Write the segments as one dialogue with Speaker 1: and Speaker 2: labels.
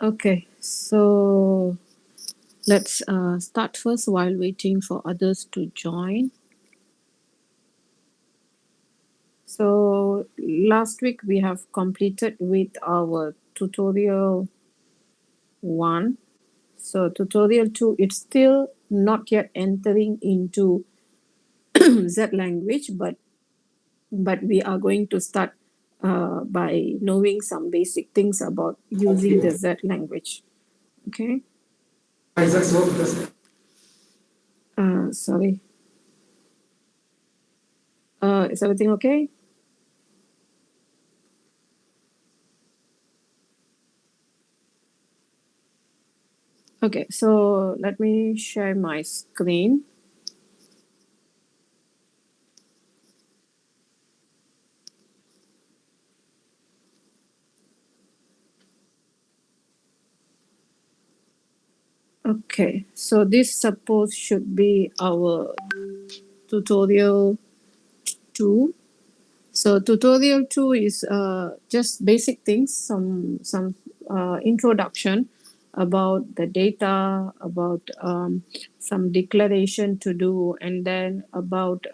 Speaker 1: Okay, so let's start first while waiting for others to join. So last week we have completed with our tutorial 1. So tutorial 2, it's still not yet entering into Z language, but we are going to start by knowing some basic things about using the Z language. Okay. Sorry. Is everything okay? Okay, so let me share my screen. Okay, so this suppose should be our tutorial 2. So tutorial 2 is just basic things, some introduction about the data, about some declaration to do, and then about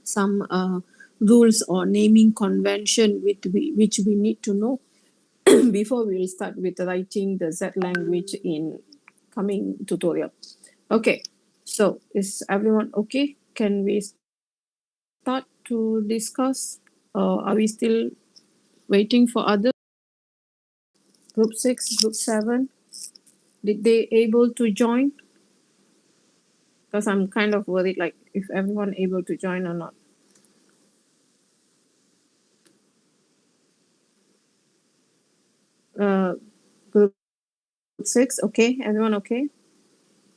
Speaker 1: some rules or naming convention which we need to know before we will start with writing the Z language in coming tutorial. Okay, so is everyone okay? Can we start to discuss? Are we still waiting for others? Group 6, Group 7, did they able to join? Because I'm kind of worried like if everyone able to join or not. Uh, Group 6, okay, everyone okay?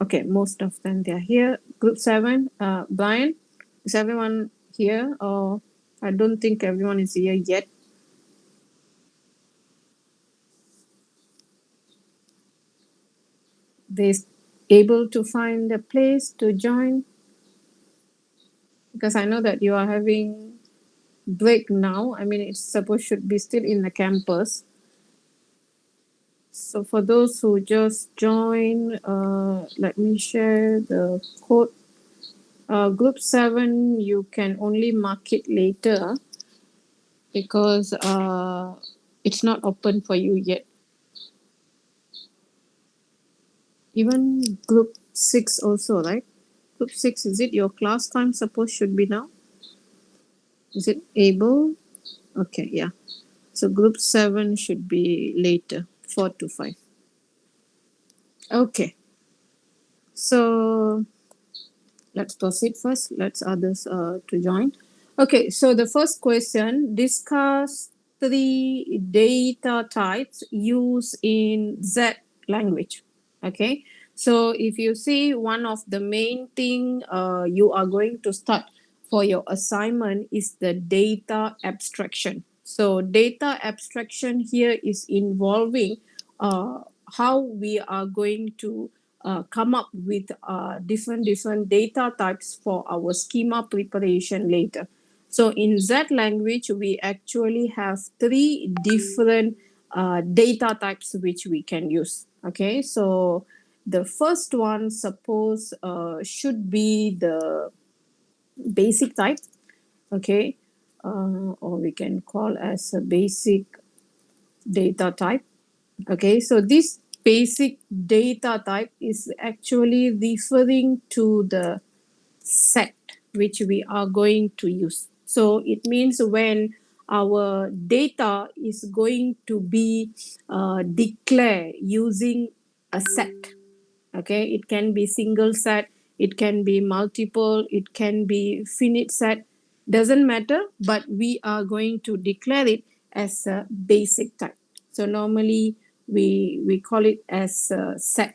Speaker 1: Okay, most of them they are here. Group 7, Brian, is everyone here? Or I don't think everyone is here yet. They able to find a place to join? Because I know that you are having break now. I mean, it's supposed should be still in the campus. So for those who just join, let me share the code. Group 7, you can only mark it later because it's not open for you yet. Even group 6 also, right? Group 6, is it your class time supposed should be now? Is it able? Okay, yeah. So group 7 should be later, 4 to 5. Okay, so let's proceed first. Let's others to join. Okay, so the first question, discuss 3 data types used in Z language. Okay, so if you see one of the main thing you are going to start for your assignment is the data abstraction. So data abstraction here is involving how we are going to come up with different data types for our schema preparation later. So in Z language, we actually have 3 different data types which we can use. Okay, so the first one suppose should be the basic type. Okay, or we can call as a basic data type. Okay, so this basic data type is actually referring to the set which we are going to use. So it means when our data is going to be declared using a set. Okay, it can be single set, it can be multiple, it can be finite set, doesn't matter, but we are going to declare it as a basic type. So normally we call it as a set.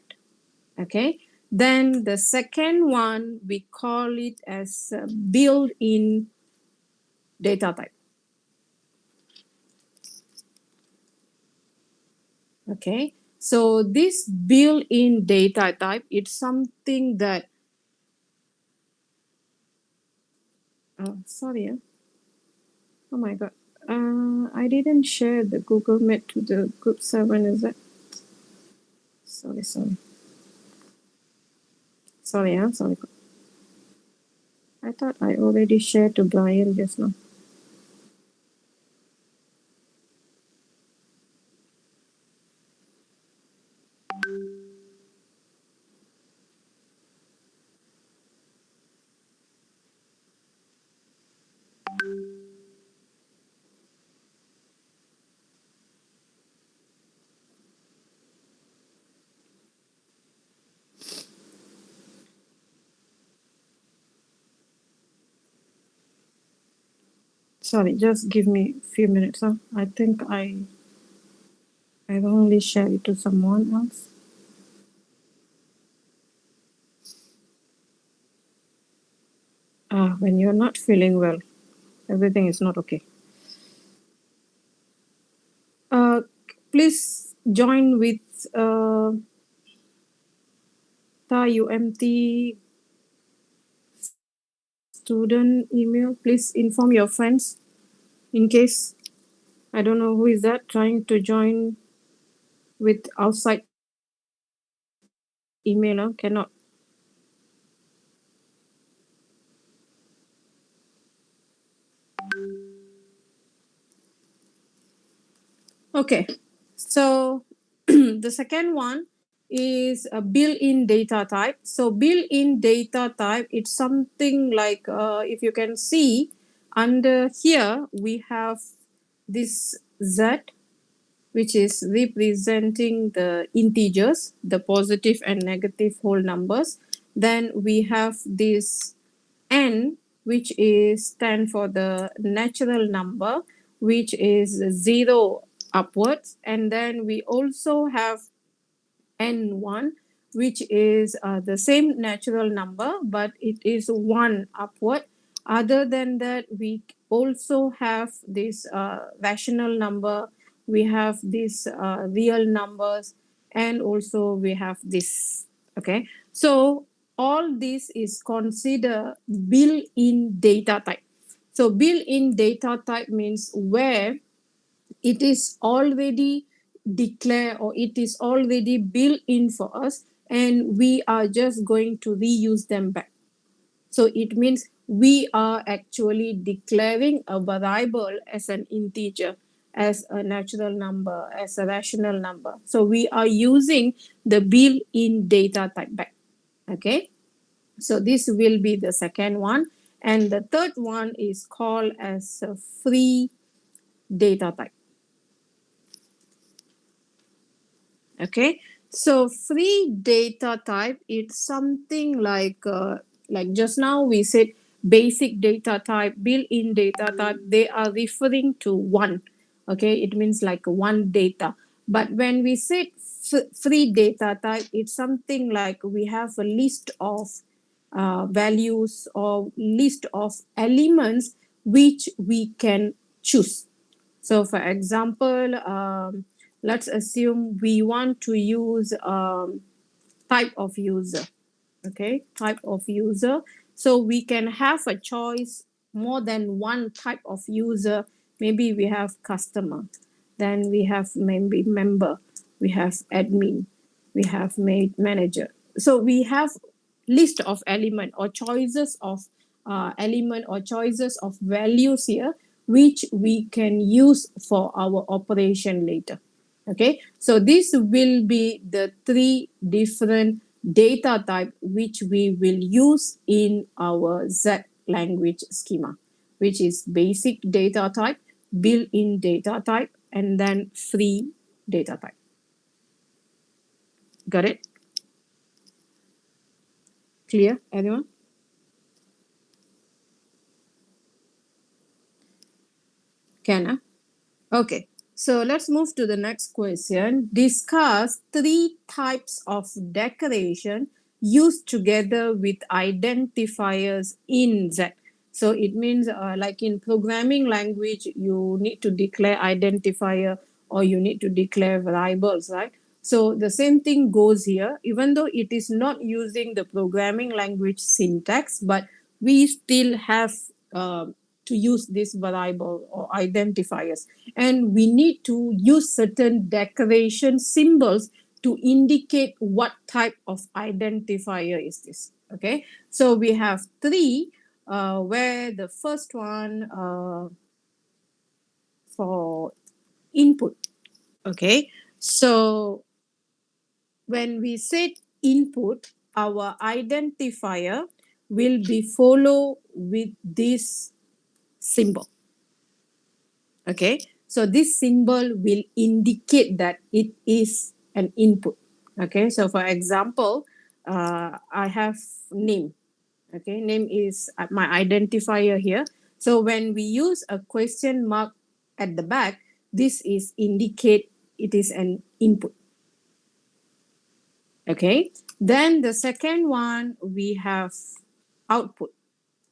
Speaker 1: Okay, then the second one we call it as a built-in data type. Okay, so this built-in data type, it's something that sorry, oh my god, I didn't share the Google Meet to the group 7, is it? Sorry. Sorry. I thought I already shared to Brian just now. Sorry, just give me a few minutes. Huh? I think I've only shared it to someone else. When you're not feeling well, everything is not okay. Uh, please join with the UMT student email. Please inform your friends in case I don't know who is that trying to join with outside email. Cannot. Okay, so the second one is a built-in data type. So built-in data type, it's something like if you can see under here we have this Z, which is representing the integers, the positive and negative whole numbers. Then we have this N, which is stand for the natural number, which is 0 upwards. And then we also have N1, which is the same natural number, but it is 1 upward. Other than that, we also have this rational number, we have these real numbers, and also we have this. Okay, so all this is considered built-in data type. So built-in data type means where it is already declared or it is already built in for us and we are just going to reuse them back. So it means we are actually declaring a variable as an integer, as a natural number, as a rational number. So we are using the built-in data type back. Okay, so this will be the second one. And the third one is called as a free data type. Okay, so free data type, it's something like just now we said basic data type, built-in data type, they are referring to one. Okay, it means like one data. But when we say free data type, it's something like we have a list of values or list of elements which we can choose. So, for example, let's assume we want to use type of user. Okay, type of user. So we can have a choice more than one type of user. Maybe we have customer, then we have maybe member, we have admin, we have manager. So we have list of element or choices of element or choices of values here which we can use for our operation later. Okay, so this will be the three different data type which we will use in our Z language schema, which is basic data type, built-in data type, and then free data type. Got it? Clear, everyone? Can? Okay, so let's move to the next question. Discuss three types of decoration used together with identifiers in Z. So it means like in programming language, you need to declare identifier or you need to declare variables, right? So the same thing goes here, even though it is not using the programming language syntax, but we still have to use this variable or identifiers, and we need to use certain decoration symbols to indicate what type of identifier is this. Okay, so we have three, where the first one for input. Okay, so when we set input, our identifier will be follow with this symbol. Okay, so this symbol will indicate that it is an input. Okay, so for example, I have name. Okay, name is my identifier here. So when we use a question mark at the back, this is indicate it is an input. Okay, then the second one we have output.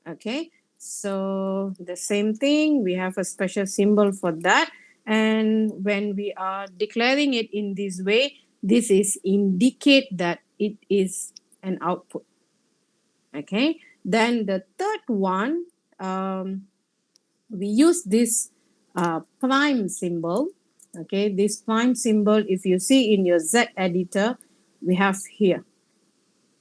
Speaker 1: Okay, so the same thing, we have a special symbol for that, and when we are declaring it in this way, this is indicate that it is an output. Okay, then the third one, we use this prime symbol. Okay, this prime symbol, if you see in your Z editor, we have here.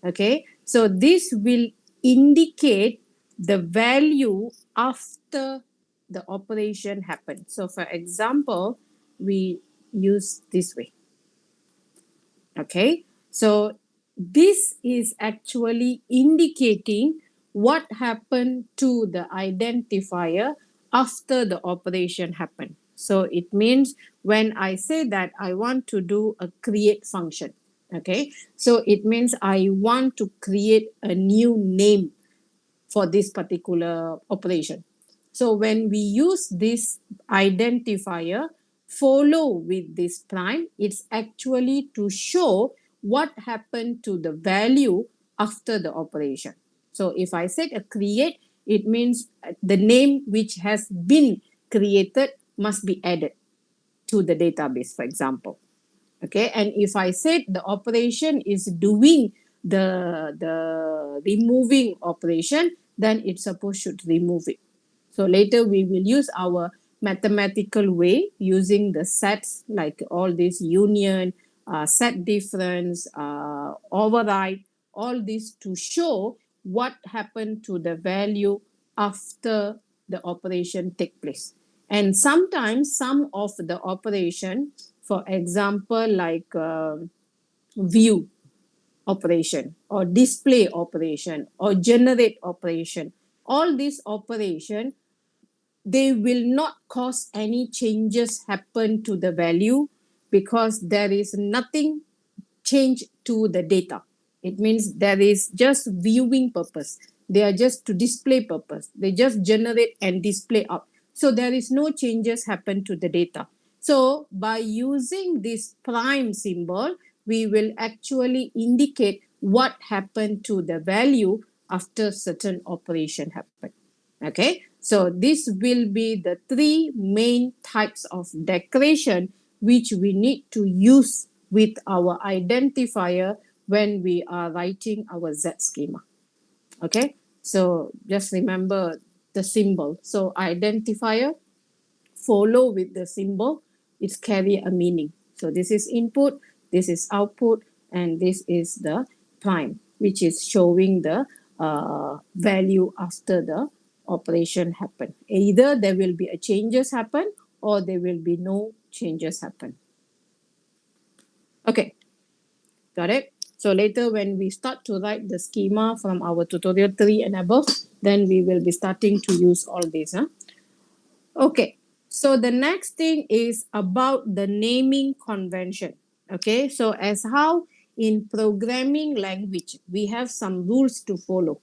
Speaker 1: Okay, so this will indicate the value after the operation happened. So for example, we use this way. Okay, so this is actually indicating what happened to the identifier after the operation happened. So it means when I say that I want to do a create function, okay, so it means I want to create a new name for this particular operation. So when we use this identifier follow with this prime, it's actually to show what happened to the value after the operation. So if I said a create, it means the name which has been created must be added to the database, for example. Okay, and if I said the operation is doing the removing operation, then it's supposed should remove it. So later we will use our mathematical way using the sets like all this union, set difference, override, all this to show what happened to the value after the operation take place. And sometimes some of the operation, for example, like view operation or display operation or generate operation, all these operation, they will not cause any changes happen to the value because there is nothing change to the data. It means there is just viewing purpose. They are just to display purpose. They just generate and display up. So there is no changes happen to the data. So by using this prime symbol, we will actually indicate what happened to the value after certain operation happened. Okay, so this will be the three main types of decoration which we need to use with our identifier when we are writing our Z schema. Okay, so just remember the symbol. So identifier follow with the symbol, it's carry a meaning. So this is input, this is output, and this is the prime, which is showing the value after the operation happen. Either there will be a changes happen or there will be no changes happen. Okay, got it? So later when we start to write the schema from our tutorial 3 and above, then we will be starting to use all these. Okay, so the next thing is about the naming convention. Okay, so as how in programming language, we have some rules to follow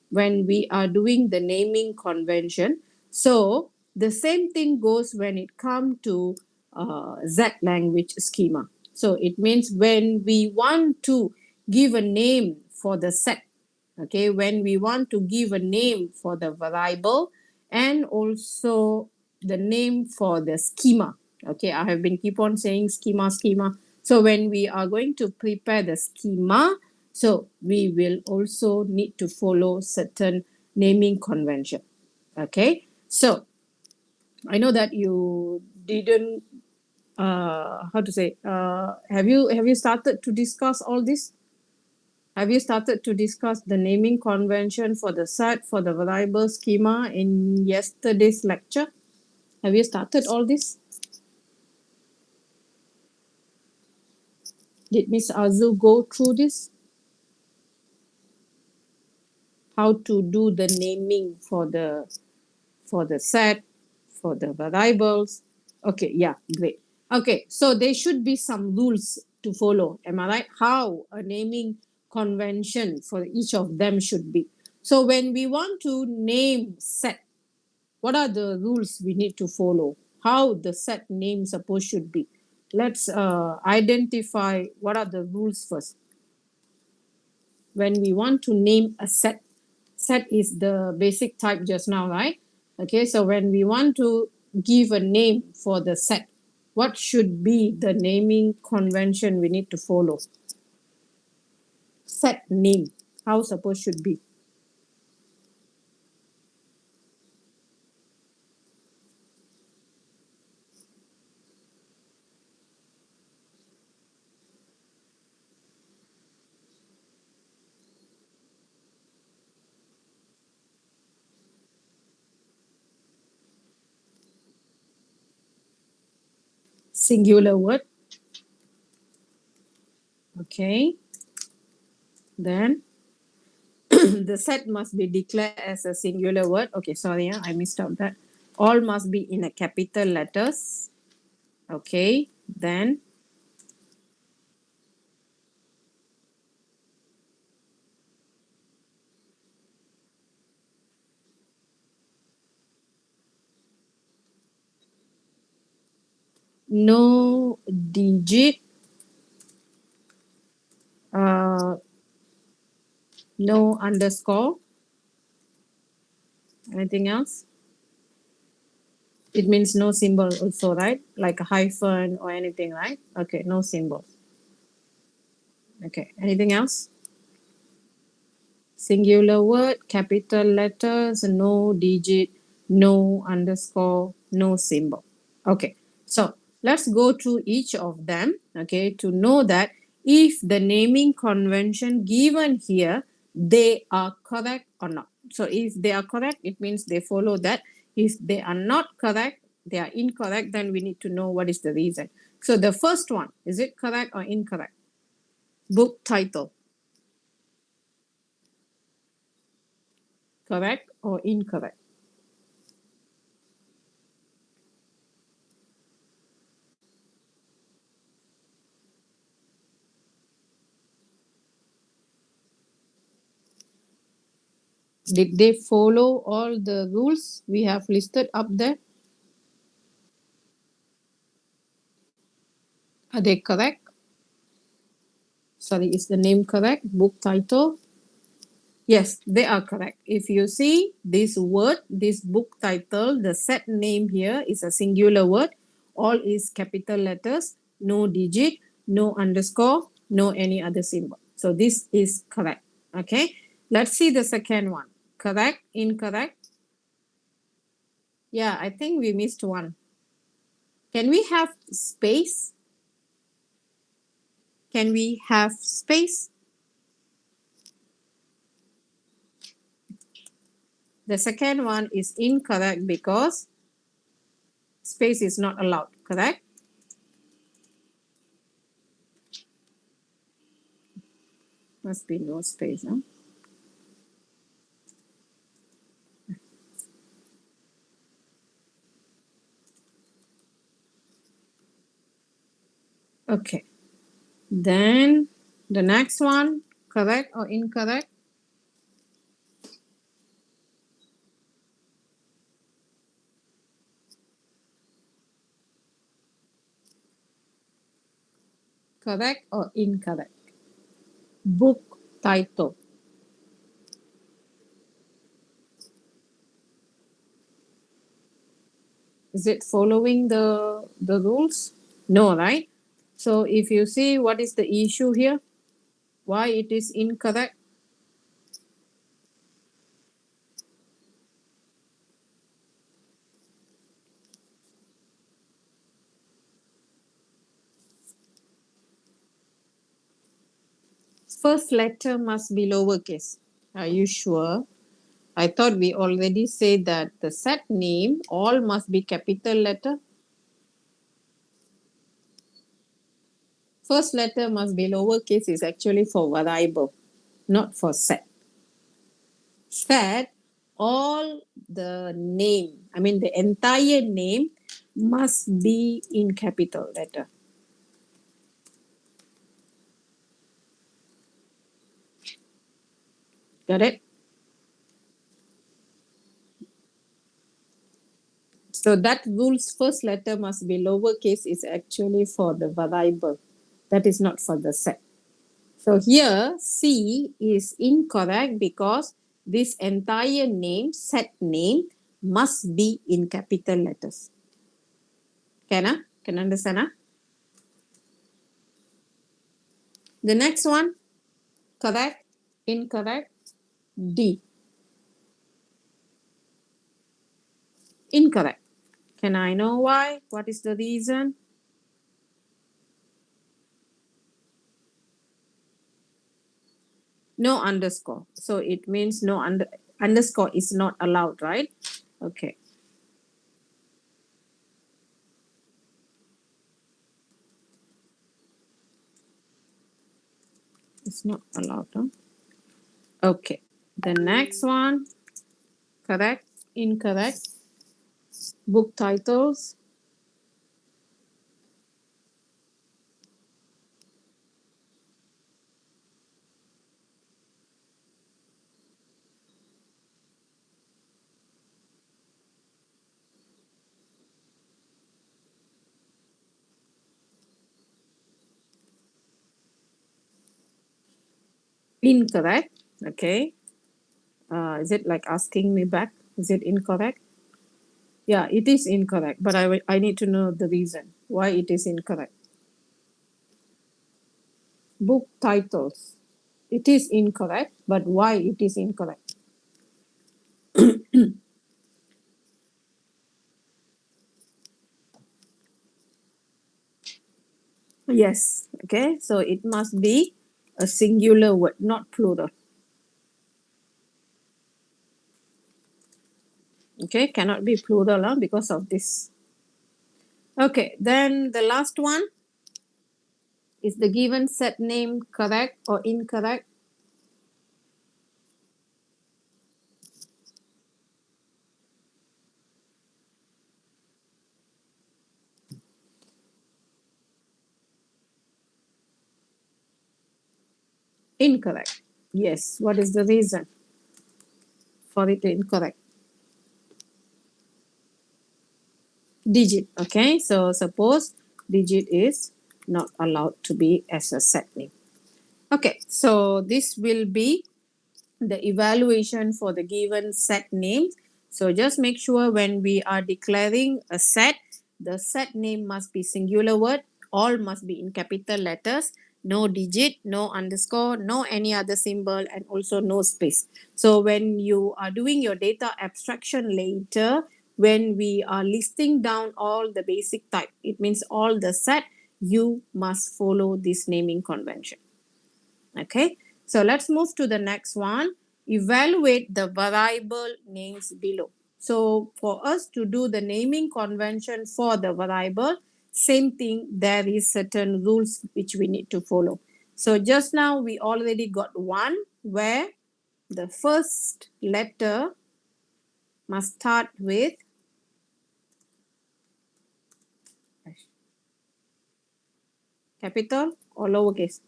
Speaker 1: when we are doing the naming convention. So the same thing goes when it comes to Z language schema. So it means when we want to give a name for the set, okay, when we want to give a name for the variable and also the name for the schema. Okay, I have been keep on saying schema. So when we are going to prepare the schema, so we will also need to follow certain naming convention. Okay, so I know that you didn't how to say, have you started to discuss all this? Have you started to discuss the naming convention for the set for the variable schema in yesterday's lecture? Have you started all this? Did Miss Azu go through this? How to do the naming for the set, for the variables? Okay, yeah, great. Okay, so there should be some rules to follow. Am I right? How a naming convention for each of them should be. So when we want to name set, what are the rules we need to follow? How the set name suppose should be? Let's identify what are the rules first. When we want to name a set, set is the basic type just now, right? Okay, so when we want to give a name for the set, what should be the naming convention we need to follow? Set name, how suppose should be? Singular word. Okay, then the set must be declared as a singular word. Okay, sorry, I missed out that. All must be in a capital letters. Okay, then no digit, uh, no underscore. Anything else? It means no symbol also, right? Like a hyphen or anything, right? Okay, no symbol. Okay, anything else? Singular word, capital letters, no digit, no underscore, no symbol. Okay, so let's go through each of them, okay, to know that if the naming convention given here, they are correct or not. So if they are correct, it means they follow that. If they are not correct, they are incorrect, then we need to know what is the reason. So the first one, is it correct or incorrect? Book title, correct or incorrect? Did they follow all the rules we have listed up there? Are they correct? Sorry, is the name correct? Book title? Yes, they are correct. If you see this word, this book title, the set name here is a singular word. All is capital letters, no digit, no underscore, no any other symbol. So this is correct. Okay, let's see the second one. Correct, incorrect? Yeah, I think we missed one. Can we have space? Can we have space? The second one is incorrect because space is not allowed, correct? Must be no space, huh? Okay. Then the next one, correct or incorrect? Correct or incorrect? Book title. Is it following the rules? No, right? So if you see what is the issue here, why it is incorrect? First letter must be lowercase. Are you sure? I thought we already said that the set name all must be capital letter. First letter must be lowercase is actually for variable, not for set. Set, all the name, I mean the entire name must be in capital letter. Got it? So that rule's first letter must be lowercase is actually for the variable. That is not for the set. So here C is incorrect because this entire name, set name, must be in capital letters. Can understand? The next one, correct, incorrect, D. Incorrect. Can I know why? What is the reason? No underscore. So it means no underscore is not allowed, right? Okay. It's not allowed, huh? Okay. The next one, correct, incorrect. Book titles, incorrect. Okay. Is it like asking me back? Is it incorrect? Yeah, it is incorrect, but I need to know the reason why it is incorrect. Book titles. It is incorrect, but why it is incorrect? Yes. Okay. So it must be a singular word, not plural. Okay. Cannot be plural because of this. Okay. Then the last one is the given set name correct or incorrect? Incorrect. Yes. What is the reason for it incorrect? Digit. Okay. So suppose digit is not allowed to be as a set name. Okay. So this will be the evaluation for the given set names. So just make sure when we are declaring a set, the set name must be singular word, all must be in capital letters, no digit, no underscore, no any other symbol, and also no space. So when you are doing your data abstraction later, when we are listing down all the basic type, it means all the set, you must follow this naming convention. Okay, so let's move to the next one. Evaluate the variable names below. So for us to do the naming convention for the variable, same thing, there is certain rules which we need to follow. So just now we already got one where the first letter must start with capital or lowercase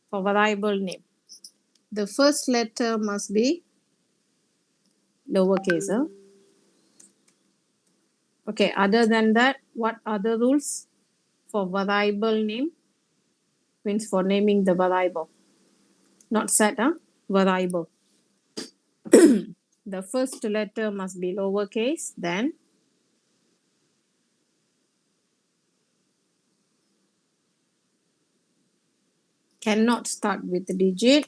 Speaker 1: for variable name. The first letter must be lowercase. Huh? Okay, other than that, what other rules for variable name? Means for naming the variable. Not set, huh? Variable. The first letter must be lowercase, then cannot start with the digit.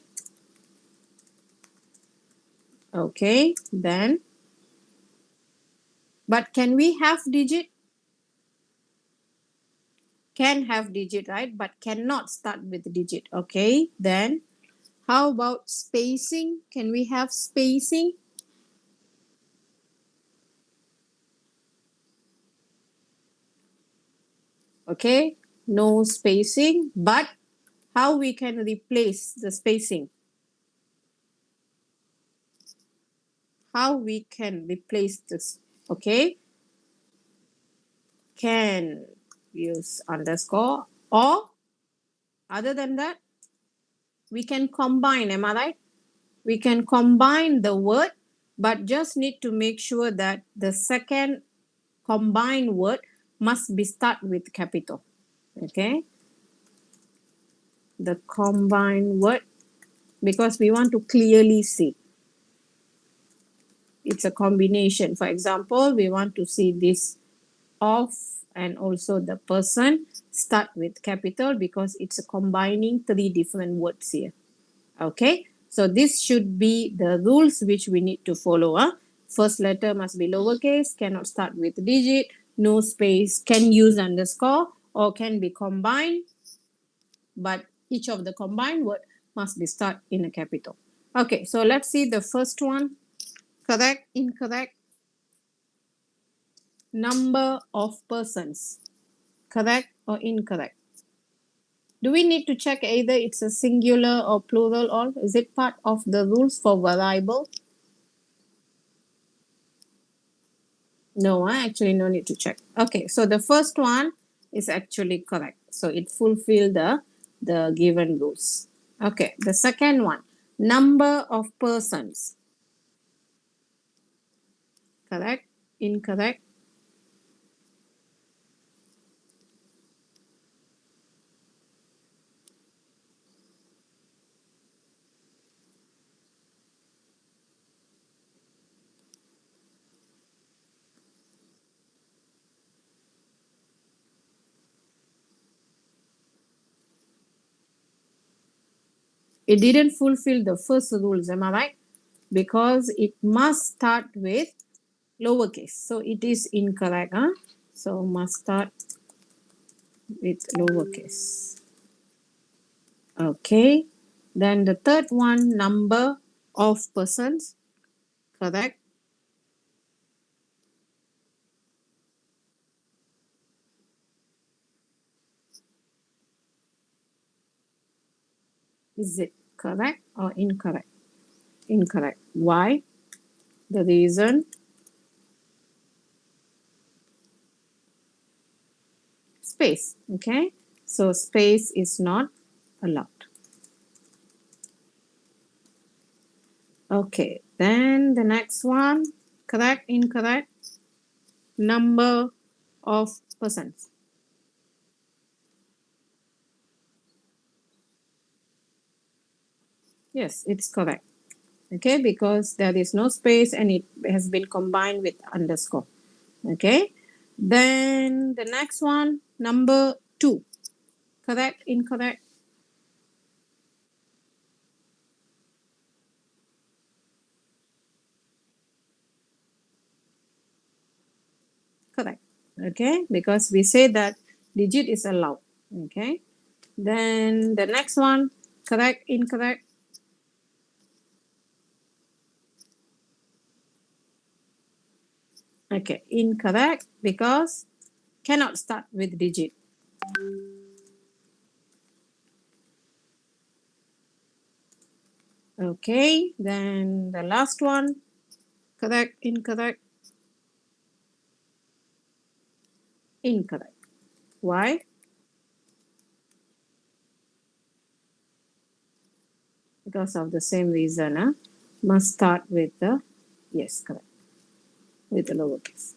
Speaker 1: Okay, then. But can we have digit? can have digit, right? But cannot start with digit. Okay, then how about spacing? Can we have spacing? Okay, no spacing, but how we can replace the spacing? How we can replace this? Okay, can use underscore, or other than that, we can combine. Am I right? We can combine the word, but just need to make sure that the second combined word must be start with capital. Okay, the combined word, because we want to clearly see it's a combination. For example, we want to see this of and also the person start with capital because it's combining three different words here. Okay, so this should be the rules which we need to follow. First letter must be lowercase, cannot start with digit, no space, can use underscore or can be combined, but each of the combined word must be start in a capital. Okay, so let's see the first one. Correct, incorrect. Number of persons. Correct or incorrect? Do we need to check either it's a singular or plural, or is it part of the rules for variable? No, I actually no need to check. Okay, so the first one is actually correct. So it fulfilled the given rules. Okay, the second one, number of persons. Correct, incorrect. It didn't fulfill the first rules, am I right? Because it must start with lowercase. So it is incorrect. Huh? So must start with lowercase. Okay. Then the third one, number of persons. Correct. Is it correct or incorrect? Incorrect. Why? The reason, space. Okay. So space is not allowed. Okay. Then the next one, correct, incorrect. Number of persons. Yes, it's correct. Okay, because there is no space and it has been combined with underscore. Okay, then the next one, number two, correct, incorrect, correct. Okay, because we say that digit is allowed. Okay, then the next one, correct, incorrect, okay, incorrect because cannot start with digit. Okay, then the last one, correct, incorrect, incorrect. Why? Because of the same reason, must start with the, yes, correct, with the lowercase.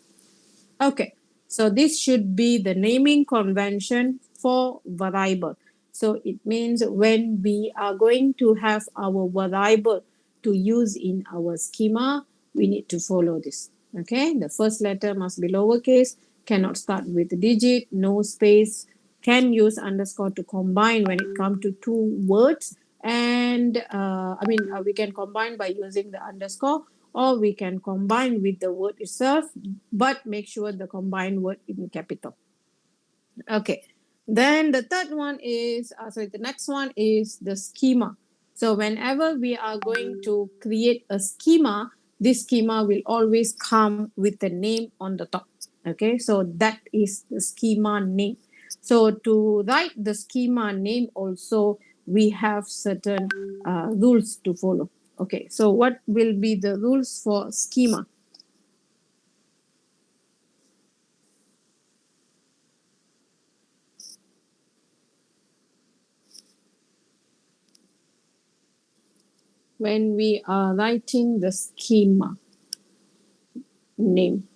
Speaker 1: Okay, so this should be the naming convention for variable. So it means when we are going to have our variable to use in our schema, we need to follow this. Okay, the first letter must be lowercase, cannot start with digit, no space, can use underscore to combine when it comes to two words. And we can combine by using the underscore, or we can combine with the word itself, but make sure the combined word in capital. Okay. Then the third one is, sorry, the next one is the schema. So whenever we are going to create a schema, this schema will always come with a name on the top. Okay, so that is the schema name. So to write the schema name also, we have certain rules to follow. Okay, so what will be the rules for schema? When we are writing the schema name,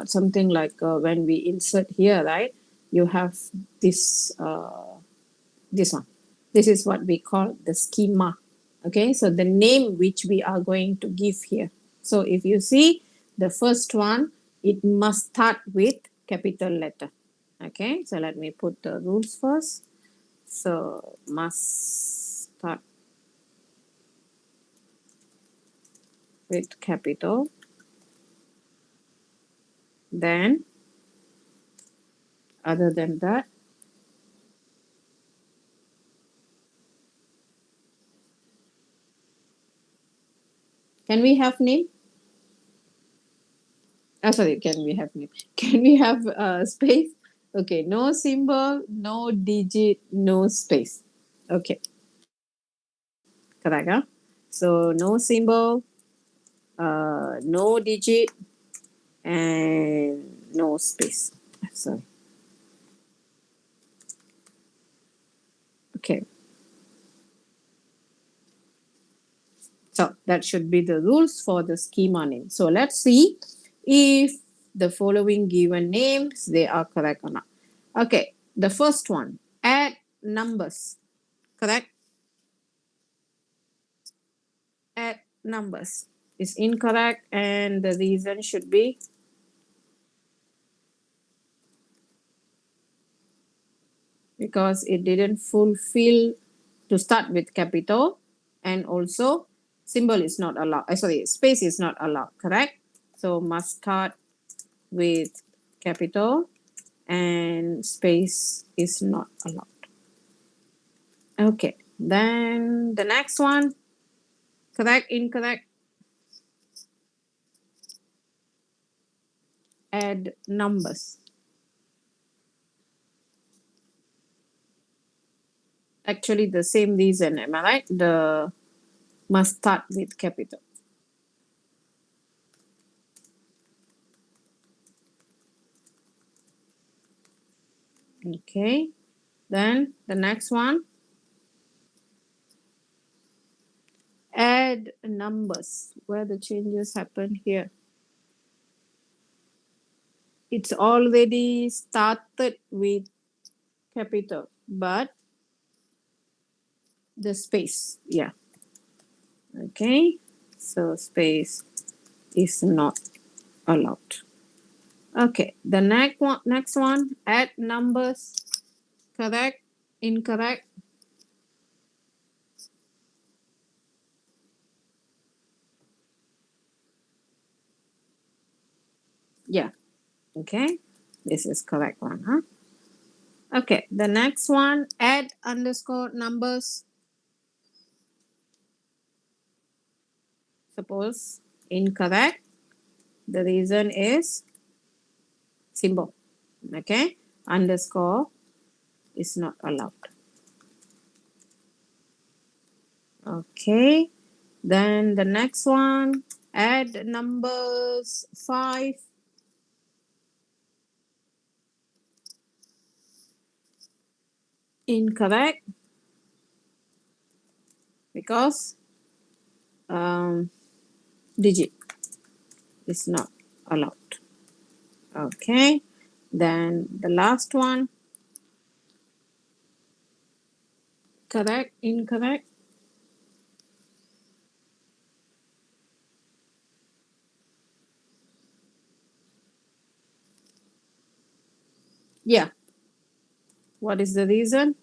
Speaker 1: something like when we insert here, right? You have this this one. This is what we call the schema. Okay, so the name which we are going to give here. So if you see the first one, it must start with capital letter. Okay, so let me put the rules first. So must start with capital. Then other than that, can we have name? Sorry, can we have name? Can we have space? Okay, no symbol, no digit, no space. Okay, correct. Huh? So no symbol, no digit, and no space. Sorry. Okay, so that should be the rules for the schema name. So let's see if the following given names they are correct or not. Okay, the first one, add numbers. Correct? Add numbers is incorrect, and the reason should be because it didn't fulfill to start with capital, and also symbol is not allowed. Sorry, space is not allowed. Correct? So must start with capital, and space is not allowed. Okay, then the next one, correct, incorrect, add numbers. Actually, the same reason, am I right? The must start with capital. Okay, then the next one, add numbers. Where the changes happen here? It's already started with capital, but the space, yeah. Okay, so space is not allowed. Okay, the next one, add numbers. Correct, incorrect. Yeah, okay, this is correct one, huh? Okay, the next one, add underscore numbers. Suppose incorrect. The reason is symbol. Okay, underscore is not allowed. Okay, then the next one, add numbers 5. Incorrect because digit is not allowed. Okay, then the last one, correct, incorrect. Yeah, what is the reason?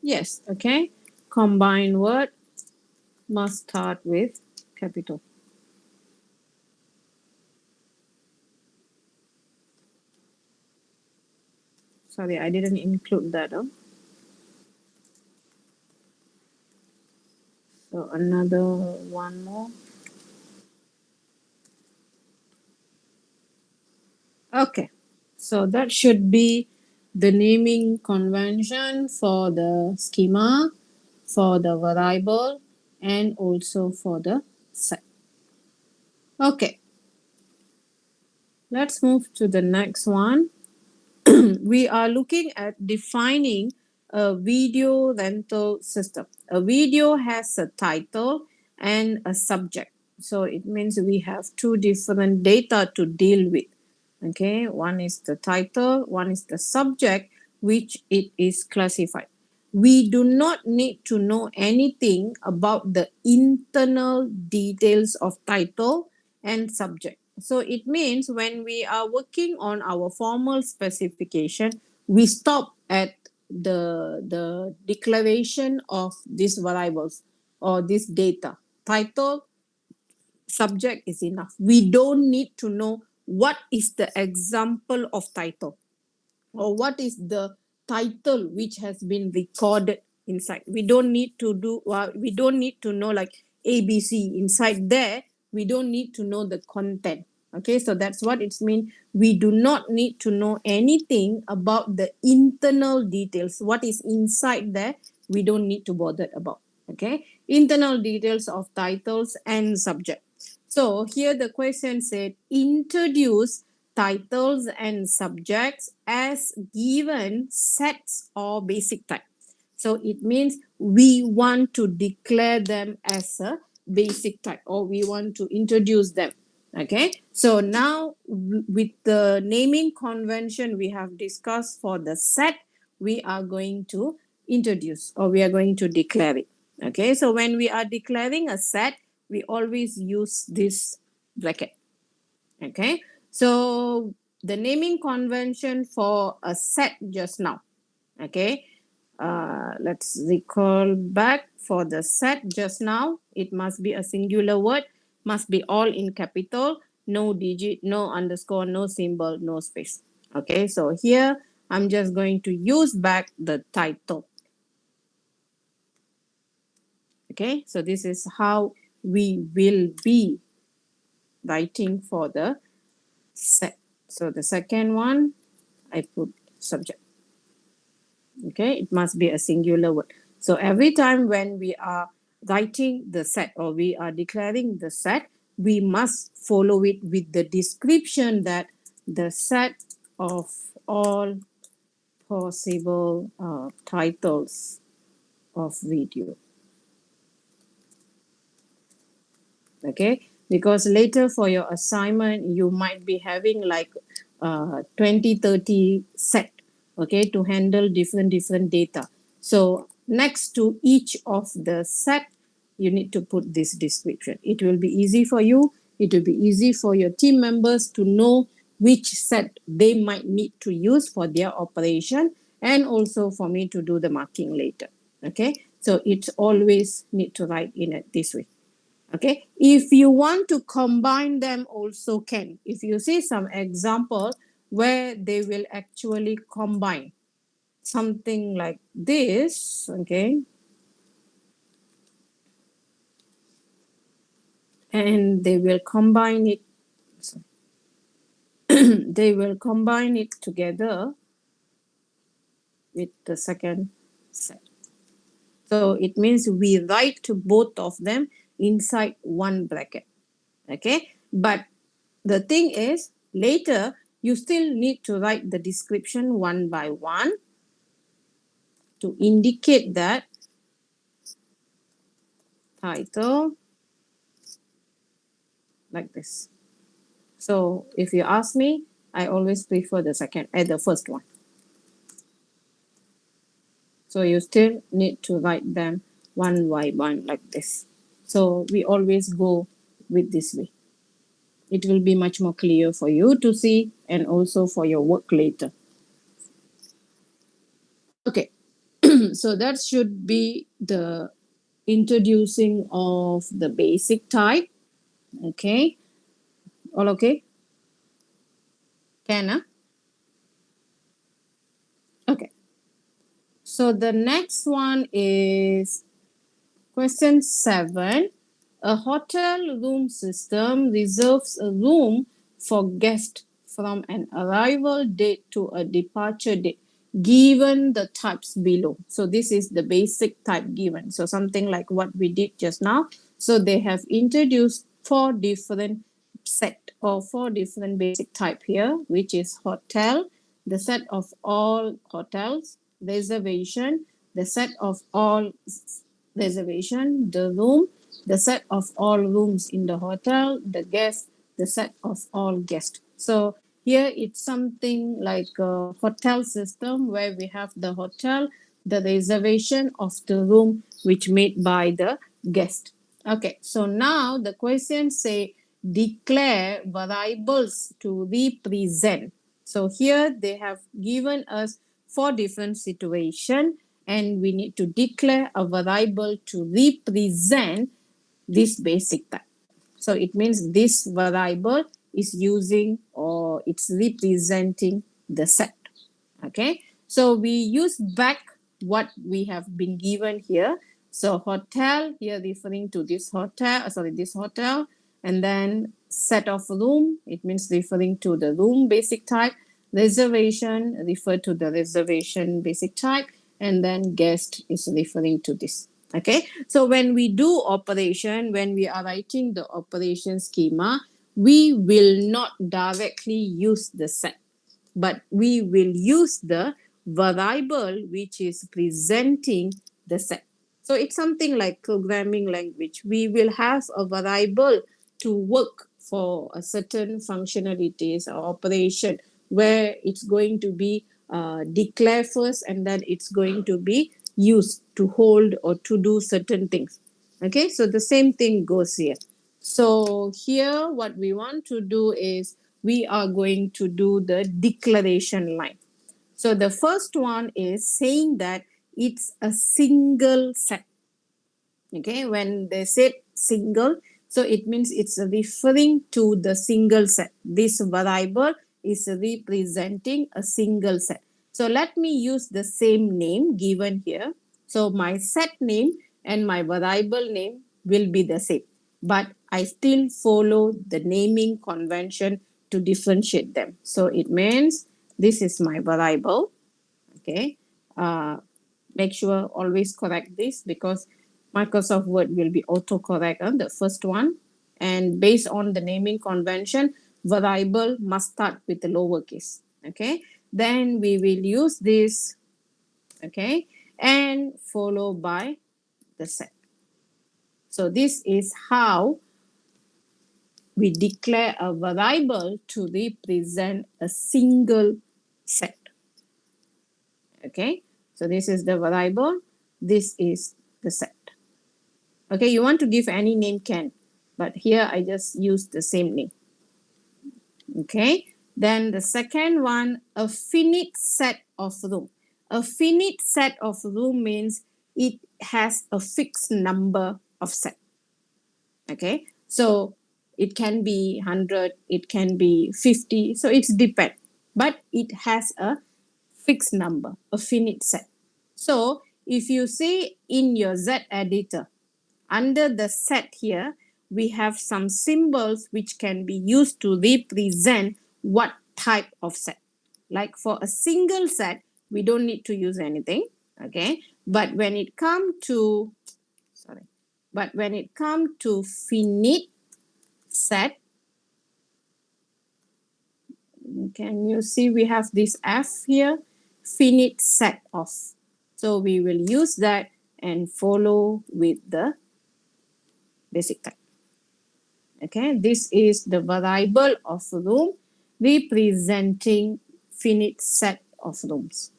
Speaker 1: Yes, okay. Combined word must start with capital. Sorry, I didn't include that. So another one more. Okay, so that should be the naming convention for the schema, for the variable, and also for the set. Okay, let's move to the next one. We are looking at defining a video rental system. A video has a title and a subject. So it means we have two different data to deal with. Okay, one is the title, one is the subject, which it is classified. We do not need to know anything about the internal details of title and subject. So it means when we are working on our formal specification, we stop at the declaration of these variables or this data. Title, subject is enough. We don't need to know what is the example of title or what is the title which has been recorded inside. We don't need to do we don't need to know like ABC inside there. We don't need to know the content. Okay, so that's what it's mean. We do not need to know anything about the internal details. What is inside there, we don't need to bother about. Okay, internal details of titles and subject. So here the question said introduce titles and subjects as given sets or basic type. So it means we want to declare them as a basic type or we want to introduce them. Okay, so now with the naming convention we have discussed for the set, we are going to introduce or we are going to declare it. Okay, so when we are declaring a set, we always use this bracket. Okay, so the naming convention for a set just now. Okay, let's recall back for the set just now. It must be a singular word, must be all in capital, no digit, no underscore, no symbol, no space. Okay, so here I'm just going to use back the title. Okay, so this is how we will be writing for the set. So the second one, I put subject. Okay, it must be a singular word. So every time when we are writing the set or we are declaring the set, we must follow it with the description that the set of all possible titles of video. Okay, because later for your assignment you might be having like 20-30 set, okay, to handle different data. So next to each of the set you need to put this description. It will be easy for you, it will be easy for your team members to know which set they might need to use for their operation and also for me to do the marking later. Okay, so it's always need to write in it this way. Okay, if you want to combine them also can. If you see some example where they will actually combine something like this, okay, and they will combine it, they will combine it together with the second set. So it means we write to both of them inside one bracket. Okay, but the thing is later you still need to write the description one by one to indicate that title like this. So if you ask me, I always prefer the first one. So you still need to write them one by one like this. So we always go with this way. It will be much more clear for you to see and also for your work later. Okay, So that should be the introducing of the basic type. Okay. All okay? Can? Okay. So the next one is question 7. A hotel room system reserves a room for guests from an arrival date to a departure date given the types below. So this is the basic type given. So something like what we did just now. So they have introduced 4 different set or 4 different basic type here, which is hotel, the set of all hotels, reservation, the set of all reservation, the room, the set of all rooms in the hotel, the guest, the set of all guests. So here it's something like a hotel system where we have the hotel, the reservation of the room which made by the guest. Okay, so now the question say declare variables to represent. So here they have given us 4 different situations and we need to declare a variable to represent this basic type. So it means this variable is using or it's representing the set. Okay, so we use back what we have been given here. So hotel here referring to this hotel, this hotel, and then set of room, it means referring to the room basic type. Reservation refer to the reservation basic type, and then guest is referring to this. Okay, so when we do operation, when we are writing the operation schema, we will not directly use the set, but we will use the variable which is presenting the set. So it's something like programming language. We will have a variable to work for a certain functionalities or operation where it's going to be declared first and then it's going to be used to hold or to do certain things. Okay, so the same thing goes here. So here what we want to do is we are going to do the declaration line. So the first one is saying that it's a single set. Okay, when they say single, so it means it's referring to the single set. This variable is representing a single set. So let me use the same name given here. So my set name and my variable name will be the same, but I still follow the naming convention to differentiate them. So it means this is my variable. Okay, make sure always correct this because Microsoft Word will be autocorrect on the first one. And based on the naming convention, variable must start with the lowercase. Okay, then we will use this. Okay, and follow by the set. So this is how we declare a variable to represent a single set. Okay, so this is the variable, this is the set. Okay, you want to give any name can, but here I just use the same name. Okay, then the second one, a finite set of room. A finite set of room means it has a fixed number of set. Okay, so it can be 100, it can be 50, so it's depend, but it has a fixed number, a finite set. So if you see in your Z editor, under the set here, we have some symbols which can be used to represent what type of set. Like for a single set, we don't need to use anything, okay? But when it comes to, finite set, can you see we have this F here, finite set of. So we will use that and follow with the basic type. Okay, this is the variable of room representing finite set of rooms.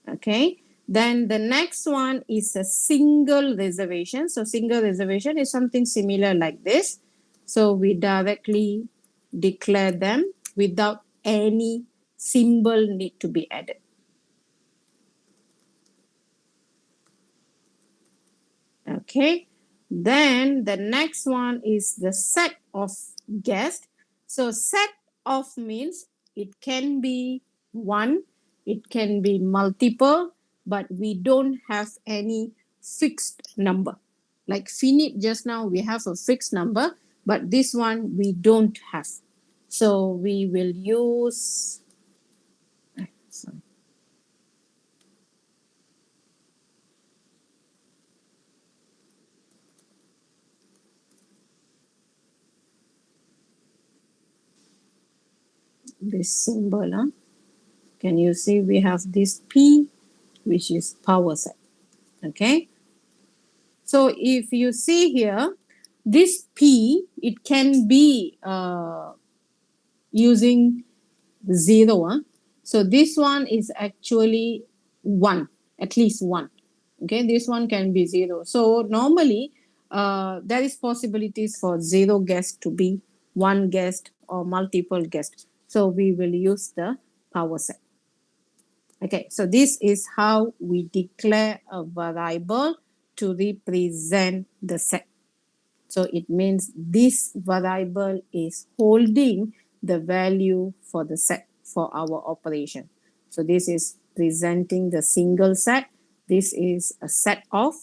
Speaker 1: Okay, then the next one is a single reservation. So single reservation is something similar like this. So we directly declare them without any symbol need to be added. Okay. Then the next one is the set of guests. So set of means it can be one, it can be multiple, but we don't have any fixed number. Like finite just now we have a fixed number, but this one we don't have. So we will use sorry, this symbol. Huh? Can you see we have this P, which is power set. Okay. So if you see here, this P, it can be using zero. Huh? So this one is actually one, at least one. Okay, this one can be zero. So normally there is possibilities for zero guest to be one guest or multiple guests. So we will use the power set. Okay, so this is how we declare a variable to represent the set. So it means this variable is holding the value for the set for our operation. So this is presenting the single set. This is a set of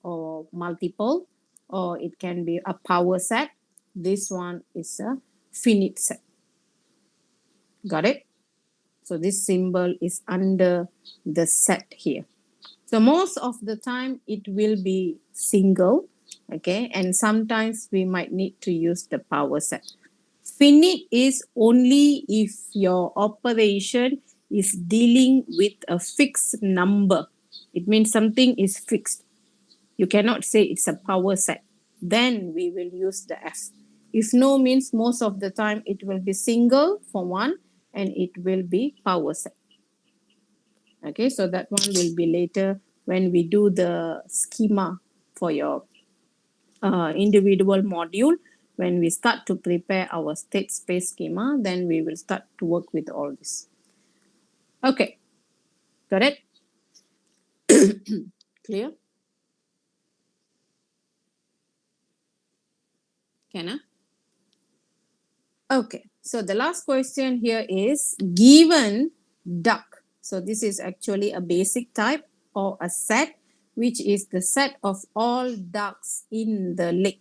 Speaker 1: or multiple, or it can be a power set. This one is a finite set. Got it? So this symbol is under the set here. So most of the time it will be single, okay, and sometimes we might need to use the power set. Finite is only if your operation is dealing with a fixed number. It means something is fixed. You cannot say it's a power set. Then we will use the F. If no means most of the time it will be single for one and it will be power set. Okay, so that one will be later when we do the schema for your individual module. When we start to prepare our state space schema, then we will start to work with all this. Okay, got it? Clear? Can I? Okay, so the last question here is given duck. So this is actually a basic type or a set, which is the set of all ducks in the lake.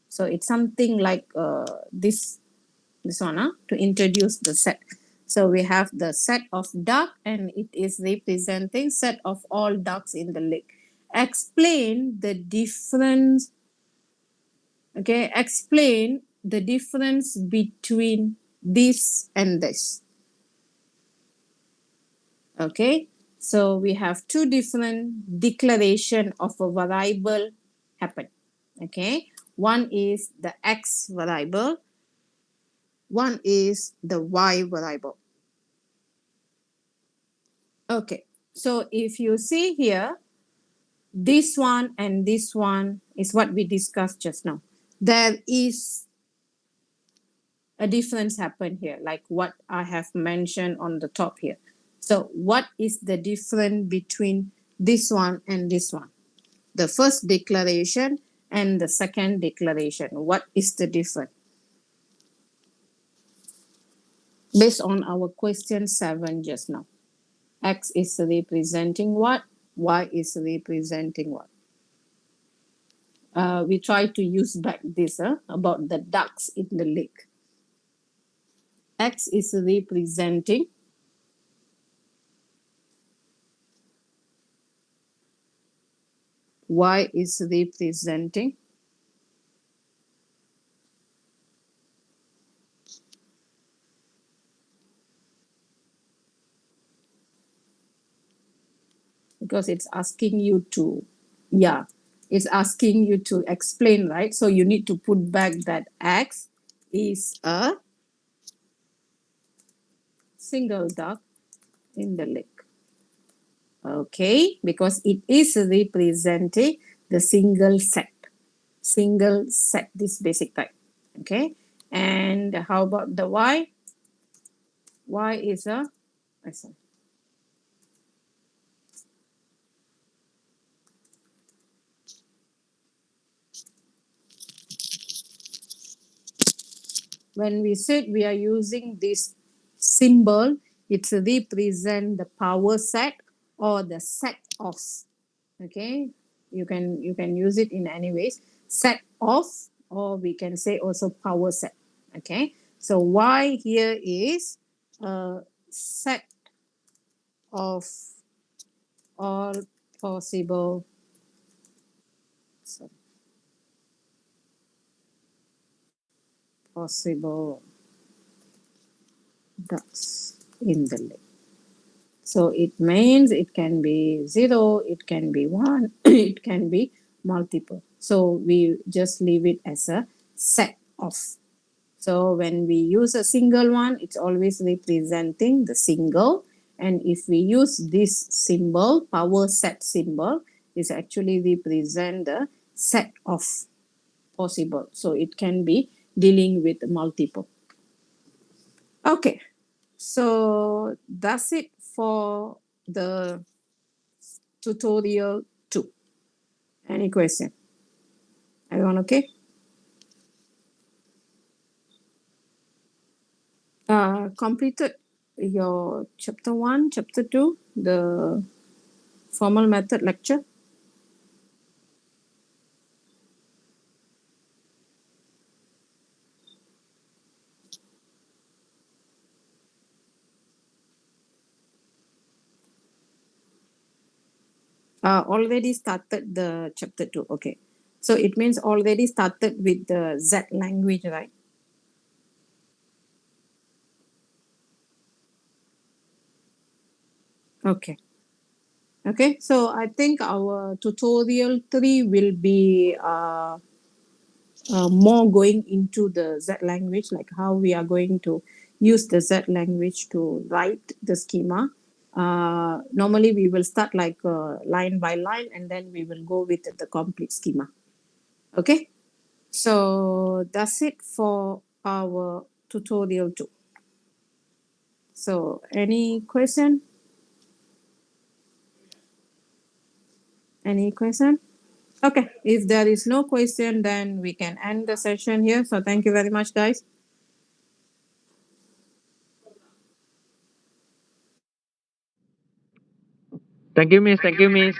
Speaker 1: So it's something like this one to introduce the set. So we have the set of duck and it is representing set of all ducks in the lake. Explain the difference. Okay, explain the difference between this and this. Okay, so we have two different declaration of a variable happen. Okay, one is the x variable, one is the y variable. Okay, so if you see here, this one and this one is what we discussed just now. There is a difference happen here, like what I have mentioned on the top here. So what is the difference between this one and this one? The first declaration and the second declaration. What is the difference? Based on our question 7 just now. X is representing what? Y is representing what? We try to use back this about the ducks in the lake. X is representing Y is representing because it's asking you to, yeah, it's asking you to explain, right? So you need to put back that X is a single duck in the lake. Okay, because it is representing the single set, this basic type. Okay, and how about the Y? Y is a, when we said we are using this symbol, it's represent the power set or the set of. Okay, you can use it in any ways. Set of, or we can say also power set. Okay, so y here is a set of all possible, so possible ducks in the lake. So it means it can be zero, it can be one, it can be multiple. So we just leave it as a set of. So when we use a single one, it's always representing the single. And if we use this symbol, power set symbol, is actually represent the set of possible. So it can be dealing with multiple. Okay, so that's it for the tutorial 2. Any question? Everyone okay? Completed your chapter 1, chapter 2, the formal method lecture? Already started the chapter 2. Okay. So it means already started with the Z language, right? Okay. Okay. So I think our tutorial 3 will be more going into the Z language, like how we are going to use the Z language to write the schema. Normally, we will start like line by line, and then we will go with the complete schema. Okay. So that's it for our tutorial 2. So any question? Any question? Okay. If there is no question, then we can end the session here. So thank you very much, guys.
Speaker 2: Thank you, Miss. Thank you, Miss.